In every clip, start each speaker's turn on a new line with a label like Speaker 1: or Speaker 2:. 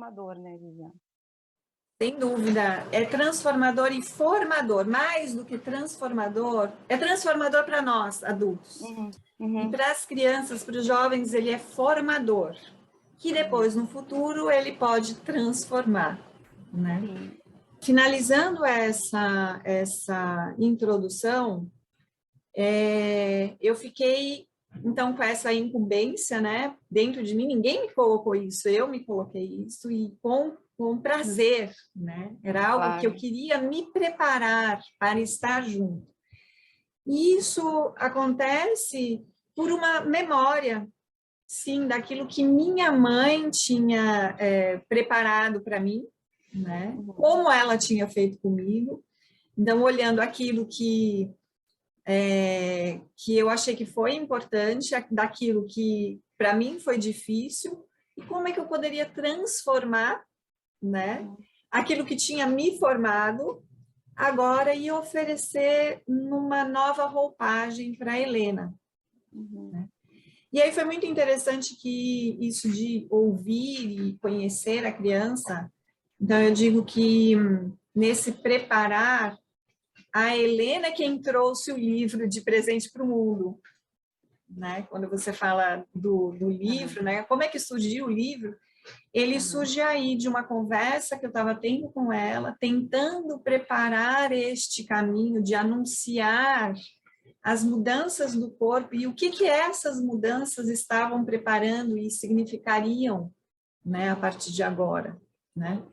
Speaker 1: transformador, né, Viviane?
Speaker 2: Sem dúvida, é transformador e formador, mais do que transformador, é transformador para nós, adultos. E para as crianças, para os jovens, ele é formador, que depois, no futuro, ele pode transformar, né?
Speaker 1: Sim.
Speaker 2: Finalizando essa introdução, eu fiquei, então, com essa incumbência, né, dentro de mim, ninguém me colocou isso, eu me coloquei isso, e com prazer, né, era algo que eu queria me preparar para estar junto. E isso acontece por uma memória, sim, daquilo que minha mãe tinha preparado para mim, né, como ela tinha feito comigo. Então, olhando aquilo que eu achei que foi importante, daquilo que para mim foi difícil, e como é que eu poderia transformar, né, aquilo que tinha me formado agora e oferecer numa nova roupagem para a Helena. Né? E aí foi muito interessante que isso de ouvir e conhecer a criança, então eu digo que nesse preparar, a Helena é quem trouxe o livro de presente para o mundo, né? Quando você fala do livro, né? Como é que surgiu o livro? Ele surge aí de uma conversa que eu estava tendo com ela, tentando preparar este caminho de anunciar as mudanças do corpo e o que essas mudanças estavam preparando e significariam, né, a partir de agora, né?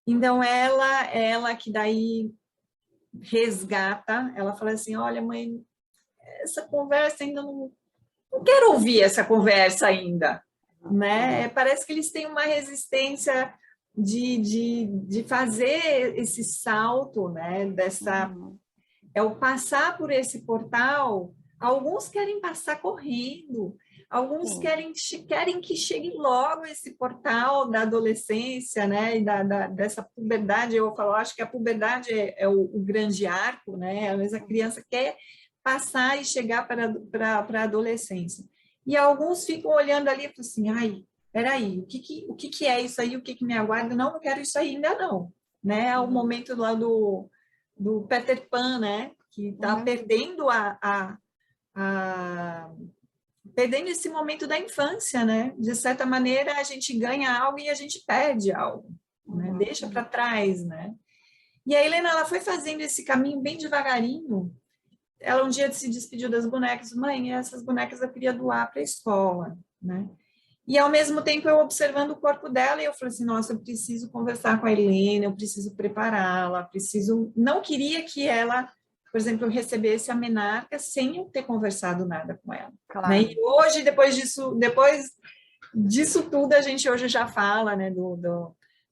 Speaker 2: Então, ela que daí resgata, ela fala assim, olha, mãe, essa conversa ainda não quero ouvir essa conversa ainda, né? Parece que eles têm uma resistência de fazer esse salto, né? É o passar por esse portal. Alguns querem passar correndo, alguns querem que chegue logo esse portal da adolescência, né? E dessa puberdade. Eu falo, acho que a puberdade é o grande arco, né? Às vezes a criança quer passar e chegar para a adolescência. E alguns ficam olhando ali e falam assim, ai, peraí, o que é isso aí? O que me aguarda? Não quero isso aí ainda não. Né? É o momento lá do Peter Pan, né? Que está perdendo perdendo esse momento da infância, né? De certa maneira, a gente ganha algo e a gente perde algo, né? Deixa para trás, né? E a Helena, ela foi fazendo esse caminho bem devagarinho. Ela um dia se despediu das bonecas. Mãe, essas bonecas eu queria doar para a escola, né? E, ao mesmo tempo, eu observando o corpo dela, e eu falei assim, nossa, eu preciso conversar com a Helena, eu preciso prepará-la, Não queria que ela, por exemplo, recebesse a menarca sem eu ter conversado nada com ela.
Speaker 1: Claro.
Speaker 2: Né? E hoje, depois disso tudo, a gente hoje já fala, né,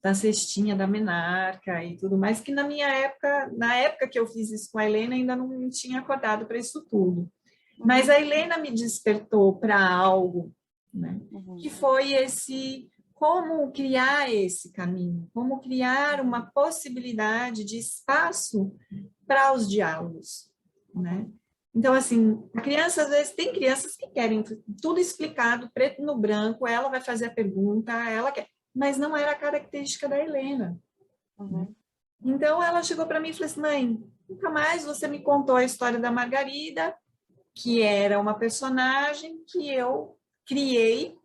Speaker 2: da cestinha da menarca e tudo mais, que na época que eu fiz isso com a Helena, ainda não tinha acordado para isso tudo. Mas a Helena me despertou para algo, né? Que foi como criar esse caminho, como criar uma possibilidade de espaço para os diálogos, né? Então, assim, a criança, às vezes, tem crianças que querem tudo explicado, preto no branco, ela vai fazer a pergunta, ela quer, mas não era a característica da Helena. Né? Então, ela chegou para mim e falou assim, mãe, nunca mais você me contou a história da Margarida, que era uma personagem que eu criei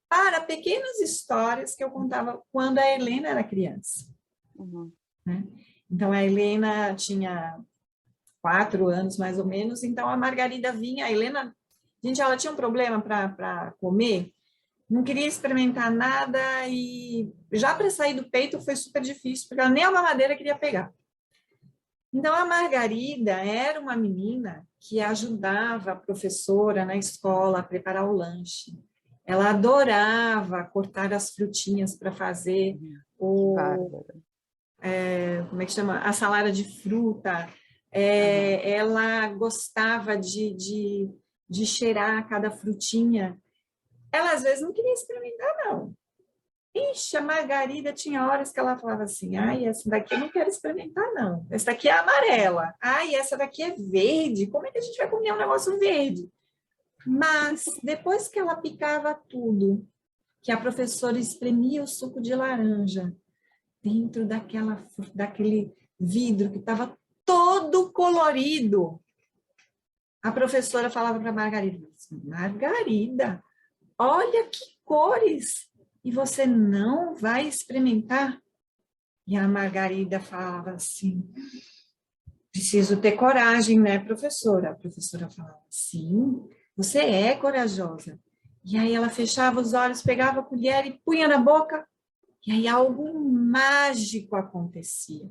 Speaker 2: para pequenas histórias que eu contava quando a Helena era criança. Né? Então, a Helena tinha 4 anos, mais ou menos, então a Margarida vinha, a Helena, gente, ela tinha um problema para comer, não queria experimentar nada e já para sair do peito foi super difícil, porque ela nem a mamadeira queria pegar. Então, a Margarida era uma menina que ajudava a professora na escola a preparar o lanche. Ela adorava cortar as frutinhas para fazer como é que chama? A salada de fruta. Ela gostava de cheirar cada frutinha. Ela, às vezes, não queria experimentar, não. Ixi, a Margarida tinha horas que ela falava assim, ai, essa daqui eu não quero experimentar, não. Essa daqui é amarela. Ai, essa daqui é verde. Como é que a gente vai comer um negócio verde? Mas, depois que ela picava tudo que a professora espremia o suco de laranja dentro daquele vidro que estava todo colorido. A professora falava para a Margarida: Margarida, olha que cores! E você não vai experimentar? E a Margarida falava assim: preciso ter coragem, né, professora? A professora falava: sim, você é corajosa. E aí ela fechava os olhos, pegava a colher e punha na boca, e aí algo mágico acontecia,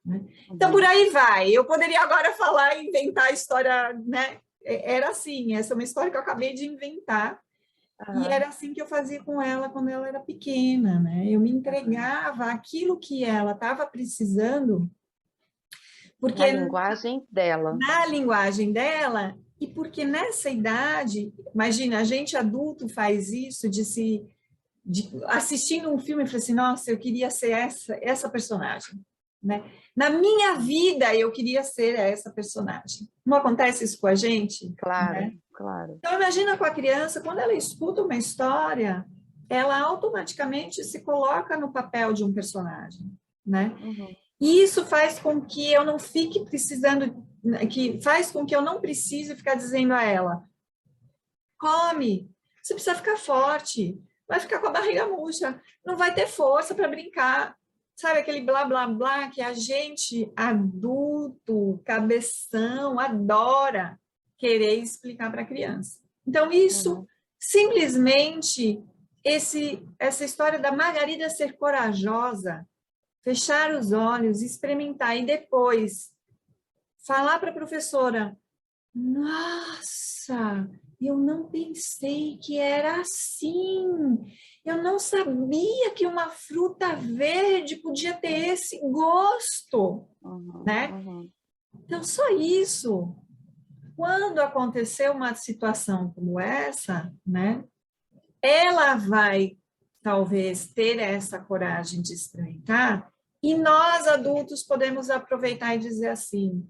Speaker 2: né? Então, por aí vai. Eu poderia agora falar e inventar a história, né? Era assim, essa é uma história que eu acabei de inventar, e
Speaker 1: Aham.
Speaker 2: era assim que eu fazia com ela quando ela era pequena, né? Eu me entregava aquilo que ela estava precisando,
Speaker 1: Na
Speaker 2: porque
Speaker 1: linguagem dela.
Speaker 2: na linguagem dela, e porque nessa idade, imagina, a gente adulto faz isso de assistindo um filme e falar assim, nossa, eu queria ser essa personagem, né? Na minha vida eu queria ser essa personagem. Não acontece isso com a gente,
Speaker 1: Claro,
Speaker 2: né?
Speaker 1: claro.
Speaker 2: Então imagina com a criança, quando ela escuta uma história, ela automaticamente se coloca no papel de um personagem, né?
Speaker 1: Uhum.
Speaker 2: E isso faz com que eu não fique precisando, que faz com que eu não precise ficar dizendo a ela: come, você precisa ficar forte, vai ficar com a barriga murcha, não vai ter força para brincar. Sabe aquele blá blá blá que a gente adulto, cabeção, adora querer explicar para a criança. Então, isso
Speaker 1: Uhum.
Speaker 2: simplesmente, essa história da Margarida ser corajosa, fechar os olhos, experimentar e depois falar para a professora: nossa, eu não pensei que era assim. Eu não sabia que uma fruta verde podia ter esse gosto,
Speaker 1: Uhum.
Speaker 2: né?
Speaker 1: Uhum.
Speaker 2: Então, só isso. Quando aconteceu uma situação como essa, né? Ela vai, talvez, ter essa coragem de experimentar, e nós, adultos, podemos aproveitar e dizer assim: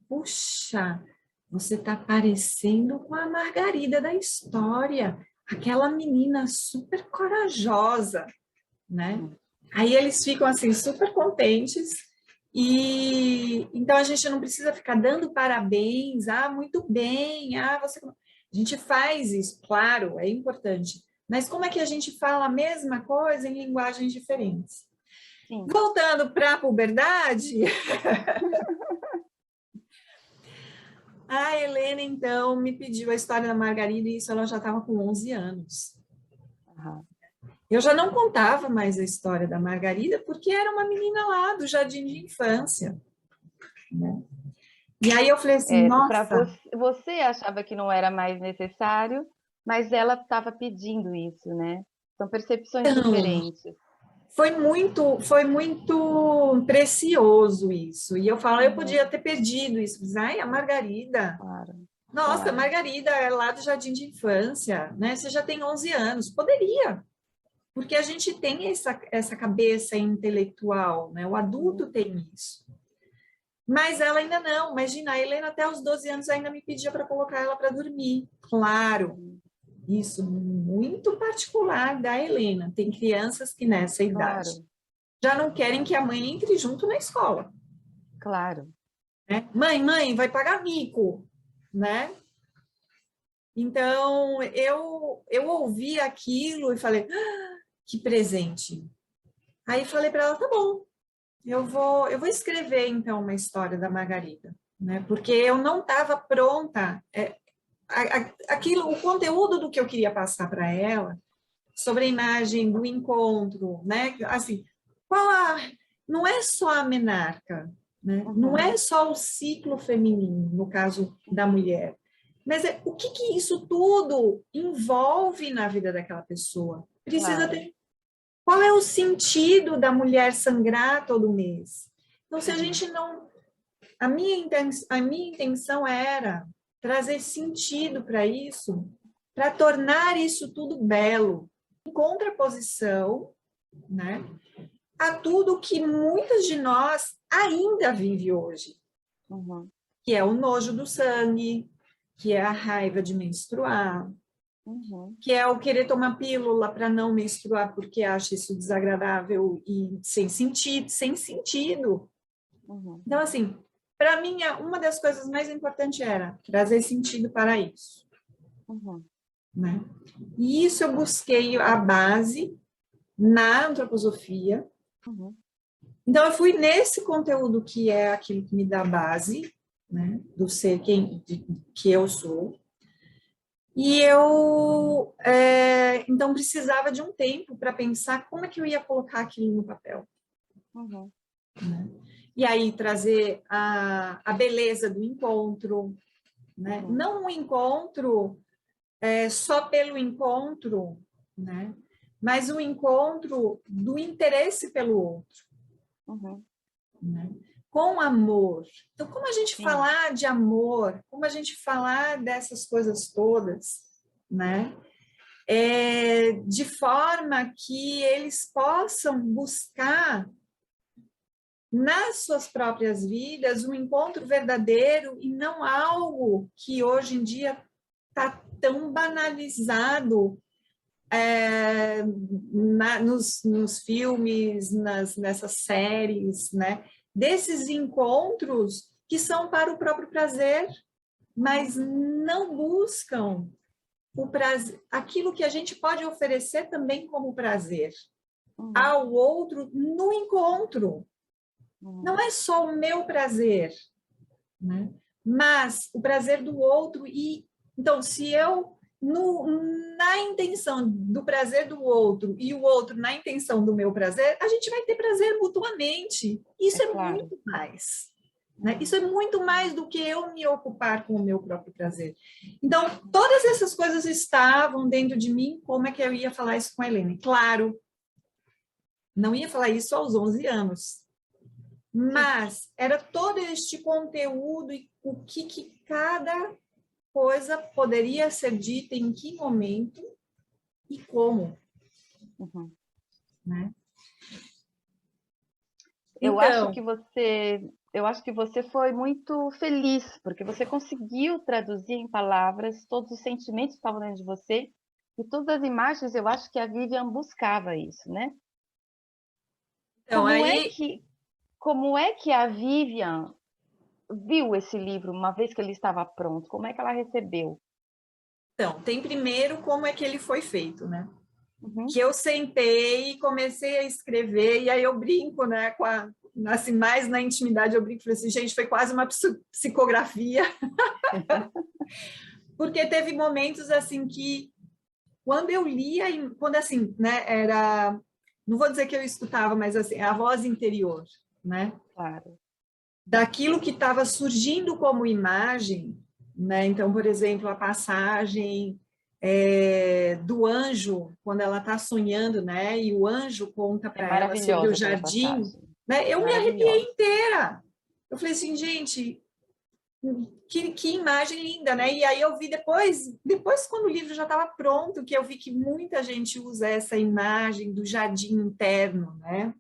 Speaker 2: puxa, você está parecendo com a Margarida da história, aquela menina super corajosa, né?
Speaker 1: Uhum.
Speaker 2: Aí eles ficam assim super contentes e então a gente não precisa ficar dando parabéns, muito bem, você. A gente faz isso, claro, é importante. Mas como é que a gente fala a mesma coisa em linguagens diferentes?
Speaker 1: Sim.
Speaker 2: Voltando para a puberdade, a Helena, então, me pediu a história da Margarida e isso ela já estava com 11 anos.
Speaker 1: Aham.
Speaker 2: Eu já não contava mais a história da Margarida porque era uma menina lá do jardim de infância, né? E aí eu falei assim,
Speaker 1: Para
Speaker 2: nossa,
Speaker 1: você achava que não era mais necessário, mas ela estava pedindo isso, né? São percepções
Speaker 2: então,
Speaker 1: diferentes.
Speaker 2: foi muito precioso isso. E eu falo, eu podia
Speaker 1: Uhum.
Speaker 2: ter perdido isso. Mas, ai, a Margarida,
Speaker 1: Claro,
Speaker 2: nossa, a
Speaker 1: claro.
Speaker 2: Margarida é lá do jardim de infância, né? Você já tem 11 anos, poderia. Porque a gente tem essa cabeça intelectual, né? O
Speaker 1: Uhum.
Speaker 2: adulto tem isso. Mas ela ainda não. Imagina, a Helena até os 12 anos ainda me pedia para colocar ela para dormir. Claro,
Speaker 1: Uhum.
Speaker 2: isso muito particular da Helena. Tem crianças que nessa idade
Speaker 1: Claro,
Speaker 2: já não querem que a mãe entre junto na escola,
Speaker 1: claro.
Speaker 2: né? Mãe, vai pagar mico, né? Então, eu ouvi aquilo e falei, que presente. Aí falei para ela, tá bom, eu vou escrever então uma história da Margarida, né? Porque eu não estava pronta, aquilo, o conteúdo do que eu queria passar para ela sobre a imagem do encontro, né? Assim, qual a, não é só a menarca, né? Não
Speaker 1: Uhum.
Speaker 2: é só o ciclo feminino, no caso da mulher, mas o que isso tudo envolve na vida daquela pessoa. Precisa
Speaker 1: Claro.
Speaker 2: ter. Qual é o sentido da mulher sangrar todo mês? Então, se a
Speaker 1: Uhum.
Speaker 2: gente não. A minha intenção era trazer sentido para isso, para tornar isso tudo belo, em contraposição, né, a tudo que muitas de nós ainda vive hoje,
Speaker 1: Uhum.
Speaker 2: que é o nojo do sangue, que é a raiva de menstruar, que é o querer tomar pílula para não menstruar porque acha isso desagradável e sem sentido. Então, assim, para mim, uma das coisas mais importantes era trazer sentido para isso. Né? E isso eu busquei a base na antroposofia. Então, eu fui nesse conteúdo que é aquilo que me dá base, né, do ser que eu sou. E eu, então, precisava de um tempo para pensar como é que eu ia colocar aquilo no papel. Né? E aí, trazer a beleza do encontro, né? Não um encontro só pelo encontro, né? Mas o encontro do interesse pelo outro. Né? Com amor. Então, como a gente falar de amor, como a gente falar dessas coisas todas, né? De forma que eles possam buscar nas suas próprias vidas um encontro verdadeiro e não algo que hoje em dia está tão banalizado nos filmes, nessas séries, né? Desses encontros que são para o próprio prazer, mas não buscam o prazer, aquilo que a gente pode oferecer também como prazer ao outro no encontro. Não é só o meu prazer, né? Mas o prazer do outro. E então, se eu na intenção do prazer do outro e o outro na intenção do meu prazer, a gente vai ter prazer mutuamente. Isso é
Speaker 1: claro.
Speaker 2: muito mais. Né? Isso é muito mais do que eu me ocupar com o meu próprio prazer. Então, todas essas coisas estavam dentro de mim. Como é que eu ia falar isso com a Helena? Claro, não ia falar isso aos 11 anos. Mas era todo este conteúdo e o que cada coisa poderia ser dita, em que momento e como. Né?
Speaker 1: Eu acho que você foi muito feliz, porque você conseguiu traduzir em palavras todos os sentimentos que estavam dentro de você e todas as imagens. Eu acho que a Vivian buscava isso, né?
Speaker 2: Então,
Speaker 1: como é que a Vivian viu esse livro uma vez que ele estava pronto? Como é que ela recebeu?
Speaker 2: Então, tem primeiro como é que ele foi feito, né? Que eu sentei e comecei a escrever, e aí eu brinco, né, assim, mais na intimidade, eu brinco, falei assim, gente, foi quase uma psicografia, porque teve momentos, assim, que quando eu lia, quando, assim, né, não vou dizer que eu escutava, mas, assim, a voz interior, né?
Speaker 1: Claro.
Speaker 2: Daquilo que estava surgindo como imagem, né? Então, por exemplo, a passagem do anjo, quando ela está sonhando, né? E o anjo conta para ela sobre o jardim, né? Eu me arrepiei inteira. Eu falei assim, gente, que imagem linda, né? E aí eu vi depois quando o livro já estava pronto, que eu vi que muita gente usa essa imagem do jardim interno, né?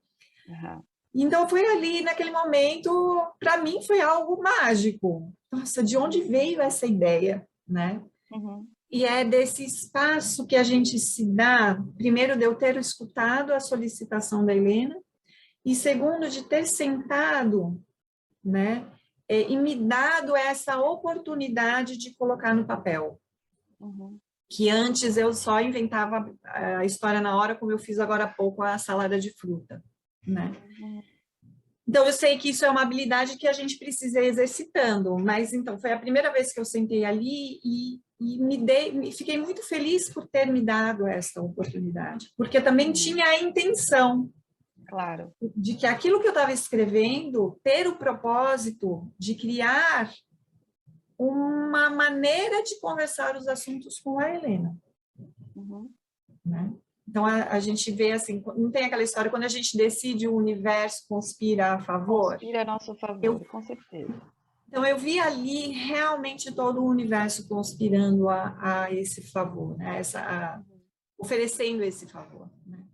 Speaker 2: Então, foi ali, naquele momento, para mim, foi algo mágico. Nossa, de onde veio essa ideia, né? E é desse espaço que a gente se dá, primeiro, de eu ter escutado a solicitação da Helena, e segundo, de ter sentado, né? E me dado essa oportunidade de colocar no papel. Que antes eu só inventava a história na hora, como eu fiz agora há pouco a salada de fruta, né? Então, eu sei que isso é uma habilidade que a gente precisa ir exercitando, mas então foi a primeira vez que eu sentei ali e fiquei muito feliz por ter me dado essa oportunidade, porque também tinha a intenção,
Speaker 1: claro,
Speaker 2: de que aquilo que eu estava escrevendo ter o propósito de criar uma maneira de conversar os assuntos com a Helena, né? Então, a gente vê assim, não tem aquela história, quando a gente decide o universo conspira a favor?
Speaker 1: Conspira a nosso favor, com certeza.
Speaker 2: Então, eu vi ali realmente todo o universo conspirando a esse favor, né? Oferecendo esse favor. Né?